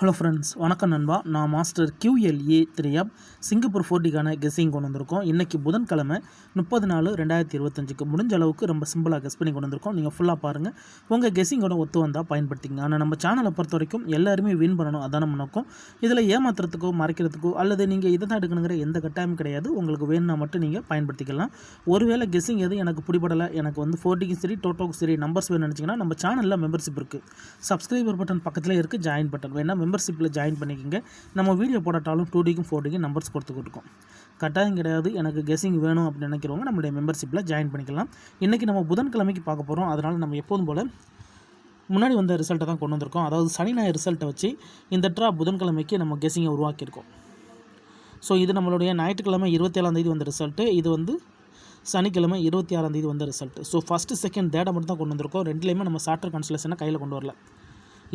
Hello friends, வணக்கம் நண்பா. நான் மாஸ்டர் QLA3 சிங்கப்பூர் 40க்கான கெஸ்ஸிங் கொண்டு வந்திருக்கோம். இன்றைக்கி புதன்கிழமை 30/4/2025க்கு முடிஞ்ச அளவுக்கு ரொம்ப சிம்பிளாக கெஸ் பண்ணி கொண்டு வந்திருக்கோம். நீங்கள் ஃபுல்லாக பாருங்கள். உங்கள் கெஸ்ஸிங்கோட ஒத்து வந்தால் பயன்படுத்திங்க. ஆனால் நம்ம சேனலை பொறுத்த வரைக்கும் எல்லாருமே வின் பண்ணணும், அதான் நம்ம நோக்கம். இதில் ஏமாத்துறதுக்கோ மறைக்கிறதுக்கோ அல்லது நீங்கள் இதை தான் எடுக்கணுங்கிற எந்த கட்டாயமும் கிடையாது. உங்களுக்கு வேணும்னா மட்டும் நீங்கள் பயன்படுத்திக்கலாம். ஒருவேளை கெஸ்ஸிங் எது எனக்கு பிடிபடலை, எனக்கு வந்து 40க்கும் சரி டோட்டோக்கும் சரி நம்பர்ஸ் வேணும்னு நினச்சிங்கன்னா நம்ம சேனலில் மெம்பர்ஷிப் இருக்குது. சப்ஸ்கிரைபர் பட்டன் பக்கத்தில் இருக்குது, ஜாயின் பட்டன் வேணால் மெம்பர்ஷிப்பில் ஜாயின் பண்ணிக்கோங்க. நம்ம வீடியோ போட்டாலும் 2Dக்கும் 4Dக்கும் நம்பர்ஸ் கொடுத்துக்கிட்டுருக்கோம். கட்டாயம் கிடையாது. எனக்கு கெஸ்ஸிங் வேணும் அப்படின்னு நினைக்கிறவங்க நம்மளுடைய மெம்பர்ஷிப்பில் ஜாயின் பண்ணிக்கலாம். இன்றைக்கி நம்ம புதன்கிழமைக்கு பார்க்க போகிறோம். அதனால் நம்ம எப்போதும் போல் முன்னாடி வந்த ரிசல்ட்டை தான் கொண்டு வந்திருக்கோம். அதாவது சனி ஞாயிறு ரிசல்ட்டை வச்சு இந்த ட்ரா புதன்கிழமைக்கு நம்ம கெஸ்ஸிங்கை உருவாக்கியிருக்கோம். ஸோ இது நம்மளுடைய ஞாயிற்றுக்கிழமை 27ஆம் வந்த ரிசல்ட்டு. இது வந்து சனிக்கிழமை 26ஆம் வந்த ரிசல்ட்டு. ஸோ ஃபஸ்ட்டு செகண்ட் தேர்டை மட்டும் தான் கொண்டு வந்திருக்கோம். ரெண்டுலேயுமே நம்ம சார்ட்டர் கன்சலேஷனை கையில் கொண்டு வரல.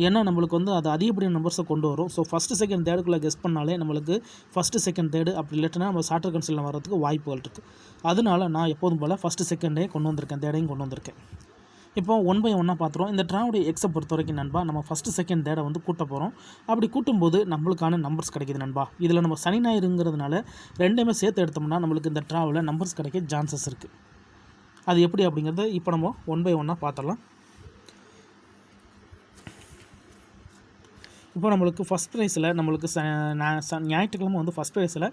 ஏன்னா நம்மளுக்கு வந்து அது அதிகப்படியான நம்பர்ஸை கொண்டு வரும். ஸோ ஃபஸ்ட்டு செகண்ட் தேர்டுக்குள்ளே கெஸ் பண்ணாலே நம்மளுக்கு ஃபஸ்ட்டு செகண்ட் தேர்டு அப்படி இல்லைன்னா நம்ம சார்ட்டர் கன்சலில் வரதுக்கு வாய்ப்புகள் இருக்குது. அதனால நான் எப்போதும் போல் ஃபஸ்ட்டு செகண்டே கொண்டு வந்திருக்கேன், தேர்டையும் கொண்டு வந்திருக்கேன். இப்போ 1 by 1 பார்த்துருவோம். இந்த ட்ராவுடைய எக்ஸை பொறுத்த வரைக்கும் நண்பா, நம்ம ஃபஸ்ட்டு செகண்ட் தேர்டை வந்து கூட்ட போகிறோம். அப்படி கூட்டும்போது நம்மளுக்கான நம்பர்ஸ் கிடைக்கிது நண்பா. இதில் நம்ம சனி ஞாயிறுங்கிறதுனால ரெண்டையுமே சேர்த்து எடுத்தோம்னா நம்மளுக்கு இந்த ட்ராவில் நம்பர்ஸ் கிடைக்க சான்சஸ் இருக்குது. அது எப்படி அப்படிங்கிறது இப்போ நம்ம 1 by 1 பார்த்துடலாம். இப்போ நம்மளுக்கு ஃபஸ்ட் ப்ரைஸில் நம்மளுக்கு ஞாயிற்றுக்கிழமை வந்து ஃபஸ்ட் ப்ரைஸில்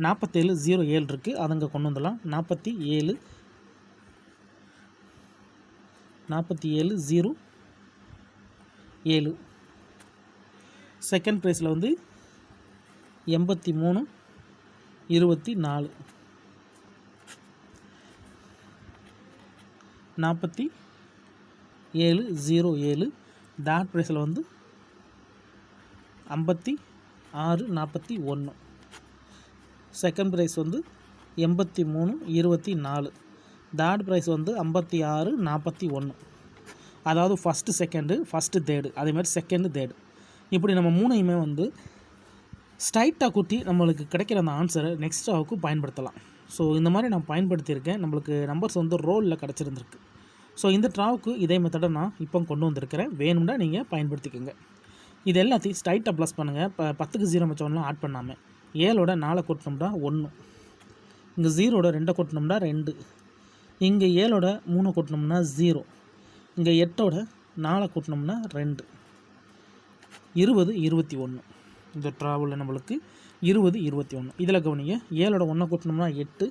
4707 இருக்குது. அதை இங்கே கொண்டு வந்துடலாம். 4707. செகண்ட் ப்ரைஸில் வந்து 8324. 4707. தேர்ட் ப்ரைஸில் வந்து 5641. செகண்ட் ப்ரைஸ் வந்து 8324. தேர்ட் ப்ரைஸ் வந்து 5641. அதாவது ஃபஸ்ட்டு செகண்டு, ஃபஸ்ட்டு தேர்டு, அதேமாதிரி செகண்டு தேர்டு, இப்படி நம்ம மூணையுமே வந்து ஸ்ட்ரைட்டாக கூட்டி நம்மளுக்கு கிடைக்கிற அந்த ஆன்சரை நெக்ஸ்ட் ட்ராவுக்கு பயன்படுத்தலாம். ஸோ இந்த மாதிரி நான் பயன்படுத்தியிருக்கேன். நம்மளுக்கு நம்பர்ஸ் வந்து ரோலில் கிடச்சிருந்துருக்கு. ஸோ இந்த ட்ராவுக்கு இதே மெத்தடை நான் இப்போ கொண்டு வந்திருக்கிறேன். வேணும்னா நீங்கள் பயன்படுத்திக்கோங்க. இது எல்லாத்தையும் ஸ்ட்ரைட்டாக ப்ளஸ் பண்ணுங்கள். இப்போ 10க்கு 0 வச்சோம்னா ஆட் பண்ணாமல் 7ஓட 4 கூட்டினோம்னா 1, இங்கே 0ஓட 2 கூட்டினோம்னா 2, இங்கே 7ஓட 3 கூட்டினோம்னா 0, இங்கே 8ஓட 4 கூட்டினோம்னா 2, 20 21. இந்த ட்ராவலில் நம்மளுக்கு 20 21. இதில் கவனிங்க, 7ஓட 1 கூட்டினோம்னா 8,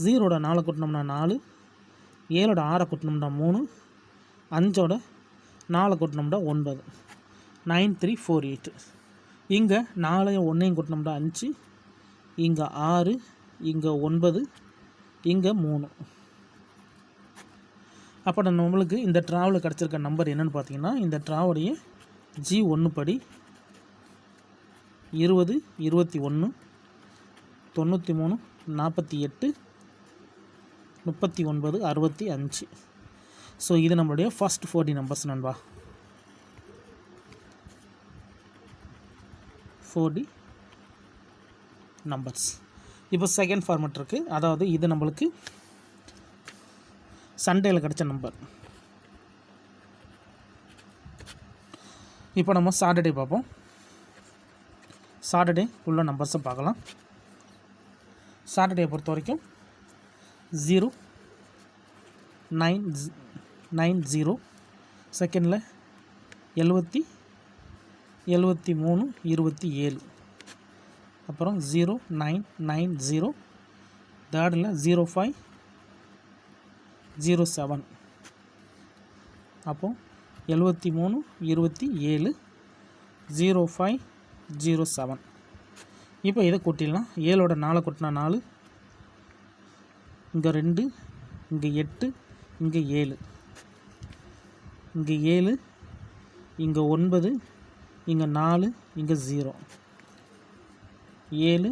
0ஓட 4 கூட்டினோம்னா 4, 7ஓட 6 கூட்டினோம்னா 3, 5ஓட 4 கூட்டினோம்னா 9, 9348. இங்கே 4 1 கூட்டினோம்னா 5, இங்கே 6, இங்கே 9, இங்கே 3. அப்போ நம்மளுக்கு இந்த ட்ராவில் கிடச்சிருக்க நம்பர் என்னென்னு பார்த்தீங்கன்னா, இந்த ட்ராவுடைய G1 படி 20 21 93 48 39 65. ஸோ இது நம்மளுடைய ஃபஸ்ட் 40 நம்பர்ஸ் நண்பா. 40 நம்பர்ஸ். இப்போ செகண்ட் ஃபார்மேட் இருக்குது. அதாவது இது நம்மளுக்கு சண்டேயில் கிடச்ச நம்பர். இப்போ நம்ம சாட்டர்டே பார்ப்போம். சாட்டர்டே உள்ள நம்பர்ஸை பார்க்கலாம். சாட்டர்டே பொறுத்த வரைக்கும் 0990. செகண்டில் 73 27. அப்புறம் 0990. தேர்டில் 0507. அப்போ 73 27 0507. இப்போ இதை கூட்டிடலாம். 7ஓட 4 கூட்டினா 4, இங்கே 2, இங்கே 8, இங்கே 7, இங்கே 7, இங்கே 9, இங்கே 4, இங்கே 0, 7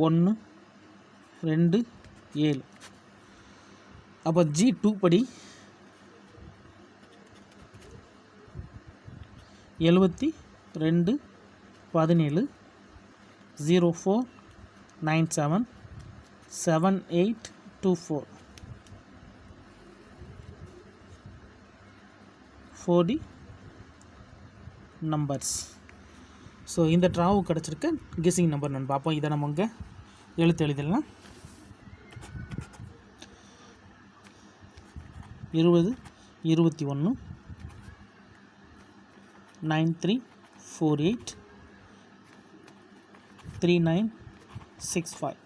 1 2 7. அப்போ G2 படி 72 17 0497 7824. 40 numbers. ஸோ இந்த ட்ராவுக்கு கிடச்சிருக்க கெஸ்ஸிங் நம்பர் நான் பார்ப்போம். இதை நம்ம இங்கே எழுதிடலாம். 20 21 9348 3965.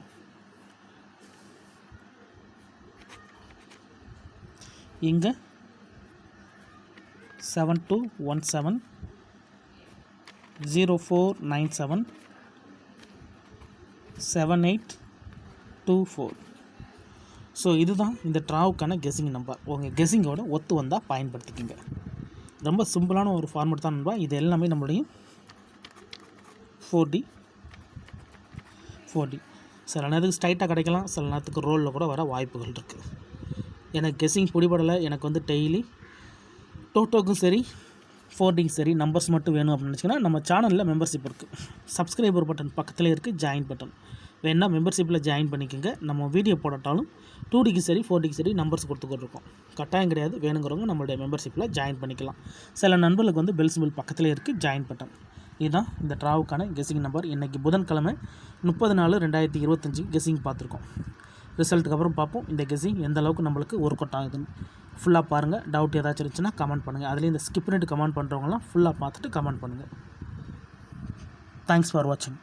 இங்கே 7217 0497 7824. ஸோ இதுதான் இந்த ட்ராவுக்கான கெஸ்ஸிங் நம்பர். உங்கள் கெஸ்ஸிங்கோட ஒத்து வந்தால் பயன்படுத்திக்கோங்க. ரொம்ப சிம்பிளான ஒரு ஃபார்மெட் தான் நண்பா. இது எல்லாமே நம்மளுடைய 4D சில நேரத்துக்கு ஸ்ட்ரைட்டாக கிடைக்கலாம், சில நேரத்துக்கு ரோலில் கூட வர வாய்ப்புகள் இருக்குது. எனக்கு கெஸ்ஸிங் பிடிபடலை, எனக்கு வந்து டெய்லி டோட்டோக்கும் சரி 4Dக்கும் சரி நம்பர்ஸ் மட்டும் வேணும் அப்படின்னு நினச்சிங்கன்னா நம்ம சேனலில் மெம்பர்ஷிப் இருக்குது. சப்ஸ்கிரைபர் பட்டன் பக்கத்தில் இருக்குது, ஜாயின் பட்டன் வேணா மெம்பர்ஷிப்பில் ஜாயின் பண்ணிக்கோங்க. நம்ம வீடியோ போடட்டாலும் 2Dக்கு சரி 4Dக்கு சரி நம்பர்ஸ் கொடுத்துக்கிட்டுருக்கோம். கட்டாயம் கிடையாது, வேணுங்கிறவங்க நம்மளுடைய மெம்பர்ஷிப்பில் ஜாயின் பண்ணிக்கலாம். சில நண்பர்களுக்கு வந்து பெல் சிம்பிள் பக்கத்தில் இருக்குது, ஜாயின் பட்டன். இதுதான் இந்த ட்ராவுக்கான கெஸ்ஸிங் நம்பர். இன்றைக்கி புதன்கிழமை 30/4/2025 கெஸ்ஸிங் பார்த்துருக்கோம். ரிசல்ட்டுக்கு அப்புறம் பார்ப்போம் இந்த கெஸ்ஸிங் எந்த அளவுக்கு நம்மளுக்கு ஒர்க் அவுட் ஆகுதுன்னு. ஃபுல்லாக பாருங்கள். டவுட் ஏதாச்சும் இருந்துச்சுன்னா கமெண்ட் பண்ணுங்கள். அதுலேயும் இந்த ஸ்கிப் பண்ணிட்டு கமெண்ட் பண்ணுறவங்களாம் ஃபுல்லாக பார்த்துட்டு கமெண்ட் பண்ணுங்கள். தேங்க்ஸ் ஃபார் வாட்சிங்.